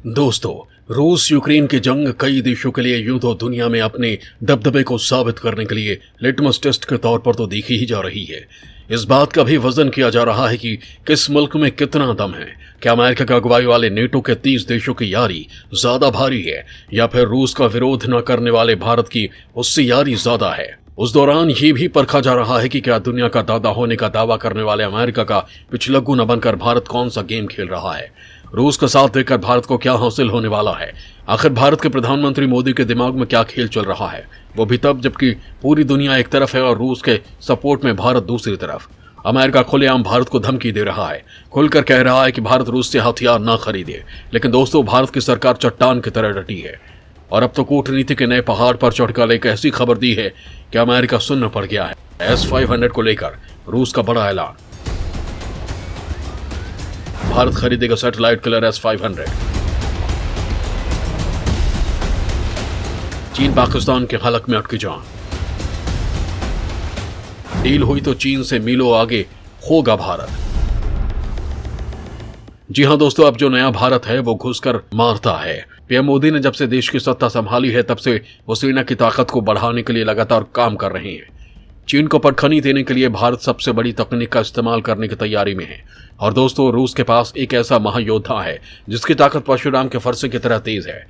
दोस्तों, रूस यूक्रेन की जंग कई देशों के लिए यूं तो दुनिया में अपने दबदबे को साबित करने के लिए लिटमस टेस्ट के तौर पर तो देखी ही जा रही है। इस बात का भी वजन किया जा रहा है कि किस मुल्क में कितना दम है। क्या अमेरिका की अगुवाई वाले नेटो के 30 देशों की यारी ज्यादा भारी है या फिर रूस का विरोध न करने वाले भारत की उससे यारी ज्यादा है। उस दौरान ये भी परखा जा रहा है कि क्या दुनिया का दादा होने का दावा करने वाले अमेरिका का पिछलग्गू न बनकर भारत कौन सा गेम खेल रहा है। रूस का साथ देकर भारत को क्या हासिल होने वाला है। आखिर भारत के प्रधानमंत्री मोदी के दिमाग में क्या खेल चल रहा है, वो भी तब जबकि पूरी दुनिया एक तरफ है और रूस के सपोर्ट में भारत दूसरी तरफ। अमेरिका खुलेआम भारत को धमकी दे रहा है, खुलकर कह रहा है कि भारत रूस से हथियार ना खरीदे। लेकिन दोस्तों, भारत की सरकार चट्टान की तरह डटी है और अब तो कूटनीति के नए पहाड़ पर चढ़कर एक ऐसी खबर दी है कि अमेरिका सुन्न पड़ गया है। S-500 को लेकर रूस का बड़ा ऐलान। भारत खरीदेगा सैटेलाइट किलर S-500। चीन पाकिस्तान के हलक में अटकी जान। डील हुई तो चीन से मीलों आगे होगा भारत। जी हां दोस्तों, अब जो नया भारत है वो घुसकर मारता है। पीएम मोदी ने जब से देश की सत्ता संभाली है तब से वो सेना की ताकत को बढ़ाने के लिए लगातार काम कर रहे हैं। चीन को पटखनी देने के लिए भारत सबसे बड़ी तकनीक का इस्तेमाल करने की तैयारी में है। और दोस्तों, रूस के पास एक ऐसा महायोद्धा है जिसकी ताकत परशुराम के फरसे की तरह तेज है,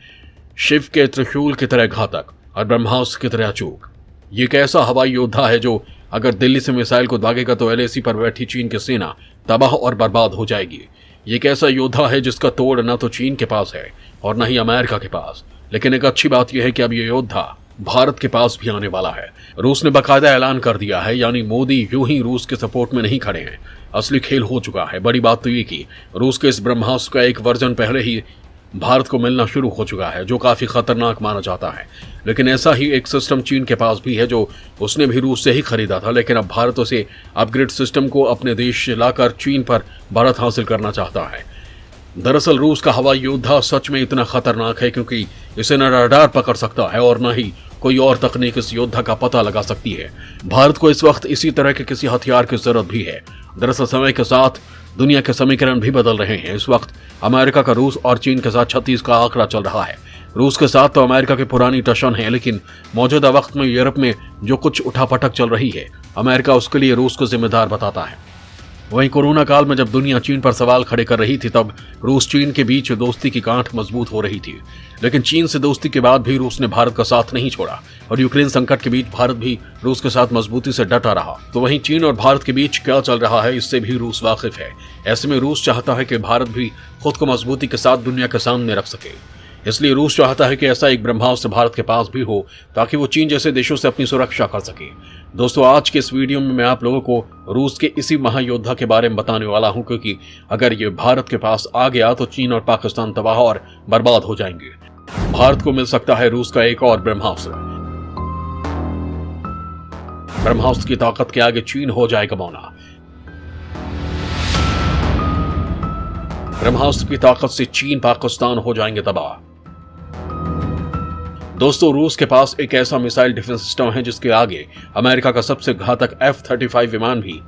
शिव के त्रिशूल की तरह घातक और ब्रह्मास्त्र की तरह अचूक। ये एक ऐसा हवाई योद्धा है जो अगर दिल्ली से मिसाइल को दागेगा तो LAC पर बैठी चीन की सेना तबाह और बर्बाद हो जाएगी। ये एक ऐसा योद्धा है जिसका तोड़ न तो चीन के पास है और न ही अमेरिका के पास। लेकिन एक अच्छी बात यह है कि अब ये योद्धा भारत के पास भी आने वाला है। रूस ने बाकायदा ऐलान कर दिया है, यानी मोदी यूं ही रूस के सपोर्ट में नहीं खड़े हैं। असली खेल हो चुका है। बड़ी बात तो ये कि रूस के इस ब्रह्मास्त्र का एक वर्जन पहले ही भारत को मिलना शुरू हो चुका है, जो काफी खतरनाक माना जाता है। लेकिन ऐसा ही एक सिस्टम चीन के पास भी है जो उसने भी रूस से ही खरीदा था, लेकिन अब भारत उसे अपग्रेड सिस्टम को अपने देश से लाकर चीन पर बढ़त हासिल करना चाहता है। दरअसल रूस का हवाई योद्धा सच में इतना खतरनाक है क्योंकि इसे न रडार पकड़ सकता है और न ही कोई और तकनीक इस योद्धा का पता लगा सकती है। भारत को इस वक्त इसी तरह के किसी हथियार की जरूरत भी है। दरअसल समय के साथ दुनिया के समीकरण भी बदल रहे हैं। इस वक्त अमेरिका का रूस और चीन के साथ 36 का आंकड़ा चल रहा है। रूस के साथ तो अमेरिका की पुरानी टशन है, लेकिन मौजूदा वक्त में यूरोप में जो कुछ उठापटक चल रही है, अमेरिका उसके लिए रूस को जिम्मेदार बताता है। वहीं कोरोना काल में जब दुनिया चीन पर सवाल खड़े कर रही थी, तब रूस चीन के बीच दोस्ती की गांठ मजबूत हो रही थी। लेकिन चीन से दोस्ती के बाद भी रूस ने भारत का साथ नहीं छोड़ा और यूक्रेन संकट के बीच भारत भी रूस के साथ मजबूती से डटा रहा। तो वहीं चीन और भारत के बीच क्या चल रहा है, इससे भी रूस वाकिफ है। ऐसे में रूस चाहता है कि भारत भी खुद को मजबूती के साथ दुनिया के सामने रख सके। इसलिए रूस चाहता है कि ऐसा एक ब्रह्मास्त्र भारत के पास भी हो ताकि वो चीन जैसे देशों से अपनी सुरक्षा कर सके। दोस्तों, आज के इस वीडियो में मैं आप लोगों को रूस के इसी महायोद्धा के बारे में बताने वाला हूं, क्योंकि अगर ये भारत के पास आ गया तो चीन और पाकिस्तान तबाह और बर्बाद हो जाएंगे। भारत को मिल सकता है रूस का एक और ब्रह्मास्त्र। ब्रह्मास्त्र की ताकत के आगे चीन हो जाएगा मौना। ब्रह्मास्त्र की ताकत से चीन पाकिस्तान हो जाएंगे तबाह। दोस्तों, रूस के पास एक ऐसा मिसाइल डिफेंस सिस्टम है जिसके आगे अमेरिका का सबसे घातक F-35 विमान भी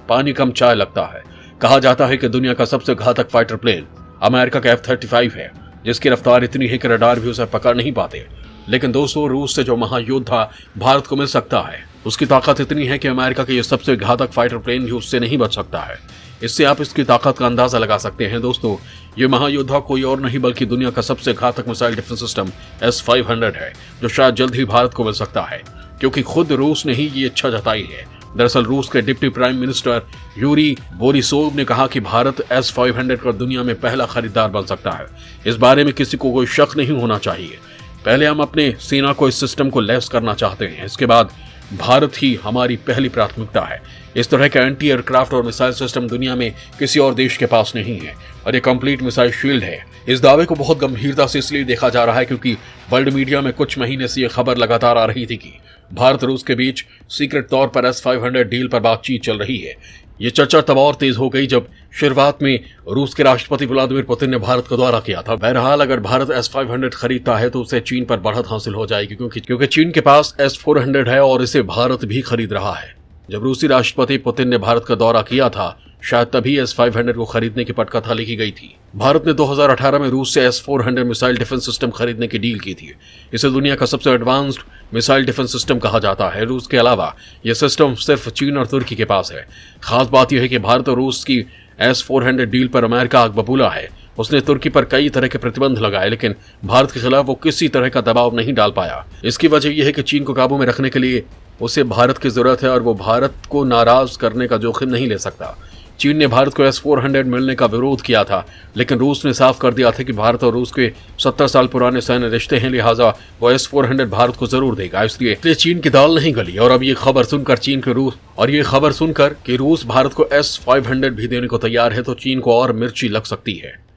पानी कम चाय लगता है। कहा जाता है कि दुनिया का सबसे घातक फाइटर प्लेन अमेरिका का F-35 है, जिसकी रफ्तार इतनी है कि रडार भी उसे पकड़ नहीं पाते। लेकिन दोस्तों, रूस से जो महायोद्धा भारत को मिल सकता है, उसकी ताकत इतनी है कि अमेरिका के ये सबसे घातक फाइटर प्लेन भी उससे नहीं बच सकता है। इससे आप इसकी ताकत का अंदाजा लगा सकते हैं। दोस्तों, ये महायोद्धा कोई और नहीं बल्कि दुनिया का सबसे घातक मिसाइल डिफेंस सिस्टम S-500 है, जो शायद जल्द ही भारत को मिल सकता है, क्योंकि खुद रूस ने ही ये इच्छा जताई है। दरअसल रूस के deputy prime minister Yuri Borisov ने कहा कि भारत S-500 का दुनिया में पहला खरीदार बन सकता है। इस बारे में किसी को कोई शक नहीं होना चाहिए। पहले हम अपने सेना को इस सिस्टम को लैस करना चाहते हैं, इसके बाद भारत ही हमारी पहली प्राथमिकता है। इस तरह का एंटी एयरक्राफ्ट और मिसाइल सिस्टम दुनिया में किसी और देश के पास नहीं है और ये कंप्लीट मिसाइल शील्ड है। इस दावे को बहुत गंभीरता से इसलिए देखा जा रहा है क्योंकि वर्ल्ड मीडिया में कुछ महीने से ये खबर लगातार आ रही थी कि भारत रूस के बीच सीक्रेट तौर पर S-500 डील पर बातचीत चल रही है। ये चर्चा तब और तेज हो गई जब शुरुआत में रूस के राष्ट्रपति व्लादिमीर पुतिन ने भारत का दौरा किया था। बहरहाल, अगर भारत S-500 खरीदता है तो उसे चीन पर बढ़त हासिल हो जाएगी, क्योंकि चीन के पास S-400 है और इसे भारत भी खरीद रहा है। जब रूसी राष्ट्रपति पुतिन ने भारत का दौरा किया था शायद तभी S-500 को खरीदने की पटकथा लिखी गई थी। भारत ने 2018 में रूस से S-400 मिसाइल डिफेंस सिस्टम खरीदने की डील की थी। इसे दुनिया का सबसे एडवांस्ड मिसाइल डिफेंस सिस्टम कहा जाता है। रूस के अलावा यह सिस्टम सिर्फ चीन और तुर्की के पास है। खास बात यह है कि भारत और रूस की S-400 डील पर अमेरिका आग बबूला है। उसने तुर्की पर कई तरह के प्रतिबंध लगाए, लेकिन भारत के खिलाफ वो किसी तरह का दबाव नहीं डाल पाया। इसकी वजह यह है कि चीन को काबू में रखने के लिए उसे भारत की जरूरत है और वो भारत को नाराज करने का जोखिम नहीं ले सकता। चीन ने भारत को S-400 मिलने का विरोध किया था, लेकिन रूस ने साफ कर दिया था कि भारत और रूस के 70 साल पुराने सैन्य रिश्ते हैं, लिहाजा वो S-400 भारत को जरूर देगा। इसलिए चीन की दाल नहीं गली और अब ये खबर सुनकर कि रूस भारत को S-500 भी देने को तैयार है तो चीन को और मिर्ची लग सकती है,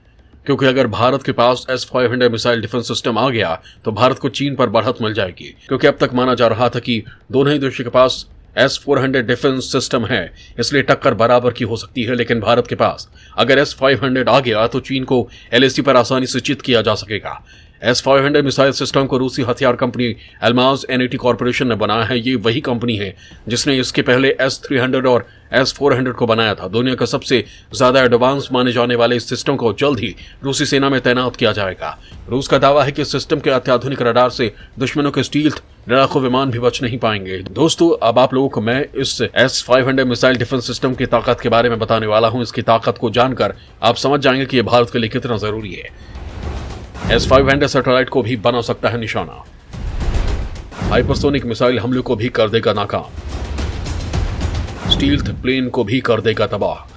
क्योंकि अगर भारत के पास S-500 मिसाइल डिफेंस सिस्टम आ गया तो भारत को चीन पर बढ़त मिल जाएगी। क्योंकि अब तक माना जा रहा था कि दोनों ही देशों के पास S-400 डिफेंस सिस्टम है, इसलिए टक्कर बराबर की हो सकती है। लेकिन भारत के पास अगर S-500 आ गया तो चीन को LAC पर आसानी से चित किया जा सकेगा। S-500 मिसाइल सिस्टम को रूसी हथियार कंपनी अल्माज एनएटी कॉर्पोरेशन ने बनाया है। ये वही कंपनी है जिसने इसके पहले S-300 और S-400 को बनाया था। दुनिया का सबसे ज्यादा एडवांस माने जाने वाले इस सिस्टम को जल्द ही रूसी सेना में तैनात किया जाएगा। रूस का दावा है कि इस सिस्टम के अत्याधुनिक रडार से दुश्मनों के स्टील्थ लड़ाकू विमान भी बच नहीं पाएंगे। दोस्तों, अब आप लोगों को मैं इस S-500 मिसाइल डिफेंस सिस्टम की ताकत के बारे में बताने वाला हूं। इसकी ताकत को जानकर आप समझ जाएंगे कि यह भारत के लिए कितना जरूरी है। S-500 सैटेलाइट को भी बना सकता है निशाना। हाइपरसोनिक मिसाइल हमले को भी कर देगा नाकाम। स्टील्थ प्लेन को भी कर देगा तबाह।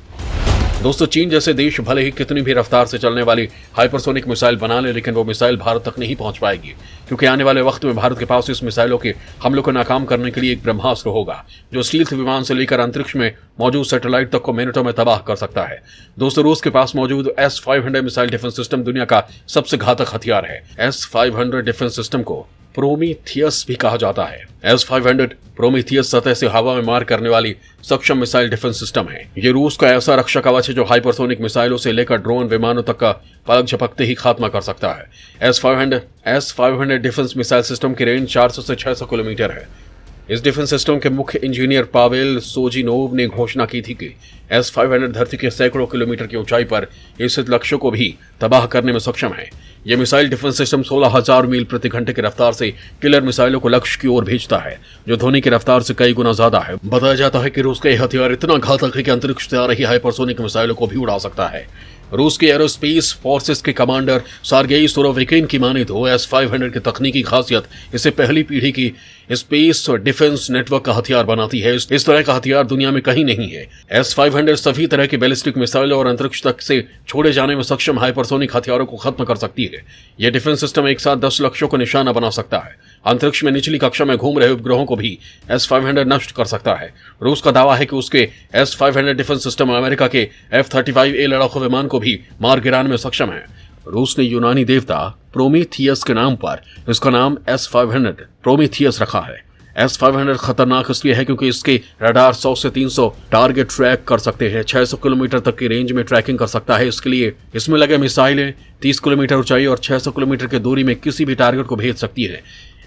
दोस्तों, चीन जैसे देश भले ही कितनी भी रफ्तार से चलने वाली हाइपरसोनिक मिसाइल बना ले, लेकिन वो मिसाइल भारत तक नहीं पहुंच पाएगी, क्योंकि आने वाले वक्त में भारत के पास इस मिसाइलों के हमलों को नाकाम करने के लिए एक ब्रह्मास्त्र होगा, जो स्टील्थ विमान से लेकर अंतरिक्ष में मौजूद सैटेलाइट तक को मिनटों में तबाह कर सकता है। दोस्तों, रूस के पास मौजूद S-500 मिसाइल डिफेंस सिस्टम दुनिया का सबसे घातक हथियार है। S-500 डिफेंस सिस्टम को प्रोमीथियस भी कहा जाता है। S-500 प्रोमीथियस सतह से हवा में मार करने वाली सक्षम मिसाइल डिफेंस सिस्टम है। ये रूस का ऐसा रक्षा कवच है जो हाइपरसोनिक मिसाइलों से लेकर ड्रोन विमानों तक का पलक झपकते ही खात्मा कर सकता है। S-500 डिफेंस मिसाइल सिस्टम की रेंज 400 से 600 किलोमीटर है। इस डिफेंस सिस्टम के मुख्य इंजीनियर पावेल सोजिनोव ने घोषणा की थी कि S-500 धरती के सैकड़ों किलोमीटर की ऊंचाई पर स्थित लक्ष्यों को भी तबाह करने में सक्षम है। यह मिसाइल डिफेंस सिस्टम 16,000 मील प्रति घंटे की रफ्तार से किलर मिसाइलों को लक्ष्य की ओर भेजता है, जो ध्वनि की रफ्तार से कई गुना ज्यादा है। बताया जाता है कि रूस का यह हथियार इतना घातक है कि अंतरिक्ष से आ रही हाइपरसोनिक मिसाइलों को भी उड़ा सकता है। रूस के एरोस्पेस फोर्सेस के कमांडर सार्गेई सुरोविकिन की माने तो S-500 की तकनीकी खासियत इसे पहली पीढ़ी की स्पेस डिफेंस नेटवर्क का हथियार बनाती है। इस तरह का हथियार दुनिया में कहीं नहीं है। S-500 सभी तरह की बैलिस्टिक मिसाइलों और अंतरिक्ष तक से छोड़े जाने में सक्षम हाइपरसोनिक हथियारों को खत्म कर सकती है। यह डिफेंस सिस्टम एक साथ 10 लक्ष्यों को निशाना बना सकता है। अंतरिक्ष में निचली कक्षा में घूम रहे उपग्रहों को भी S-500 नष्ट कर सकता है। रूस का दावा है कि उसके S-500 डिफेंस सिस्टम अमेरिका के F-35A लड़ाकू विमान को भी मार गिराने में सक्षम है। रूस ने यूनानी देवता प्रोमीथियस के नाम पर इसका नाम S-500 प्रोमीथियस रखा है। S-500 खतरनाक इसलिए है क्योंकि इसके रडार 100 से 300 टारगेट ट्रैक कर सकते हैं। 600 किलोमीटर तक की रेंज में ट्रैकिंग कर सकता है। इसके लिए इसमें लगे मिसाइलें 30 किलोमीटर ऊंचाई और 600 किलोमीटर की दूरी में किसी भी टारगेट को भेज सकती है।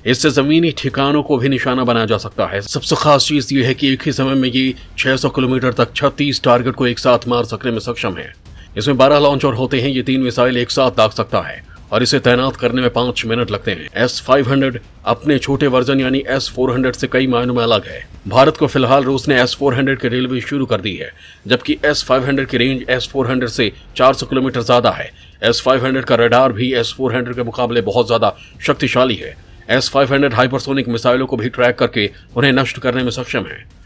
इससे जमीनी ठिकानों को भी निशाना बनाया जा सकता है। सबसे खास चीज ये है कि एक ही समय में ये 600 किलोमीटर तक 36 टारगेट को एक साथ मार सकने में सक्षम है। इसमें 12 लॉन्चर होते हैं। ये 3 मिसाइल एक साथ दाग सकता है और इसे तैनात करने में 5 मिनट लगते हैं। S-500 अपने छोटे वर्जन यानी S-400 से कई मायनों में अलग है। भारत को फिलहाल रूस ने S-400 की रेलवे शुरू कर दी है, जबकि S-500 की रेंज S-400 से 400 किलोमीटर ज्यादा है। S-500 का रडार भी S-400 के मुकाबले बहुत ज्यादा शक्तिशाली है। S-500 हाइपरसोनिक मिसाइलों को भी ट्रैक करके उन्हें नष्ट करने में सक्षम है।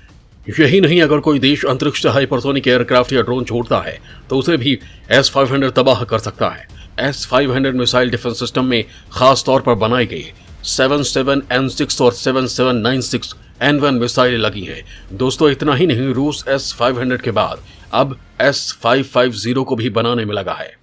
यही नहीं, अगर कोई देश अंतरिक्ष से हाइपरसोनिक एयरक्राफ्ट या ड्रोन छोड़ता है तो उसे भी S-500 तबाह कर सकता है। S-500 मिसाइल डिफेंस सिस्टम में खास तौर पर बनाई गई 77N6 और 7796N1 मिसाइलें लगी हैं। दोस्तों, इतना ही नहीं, रूस S-500 के बाद अब S-550 को भी बनाने में लगा है।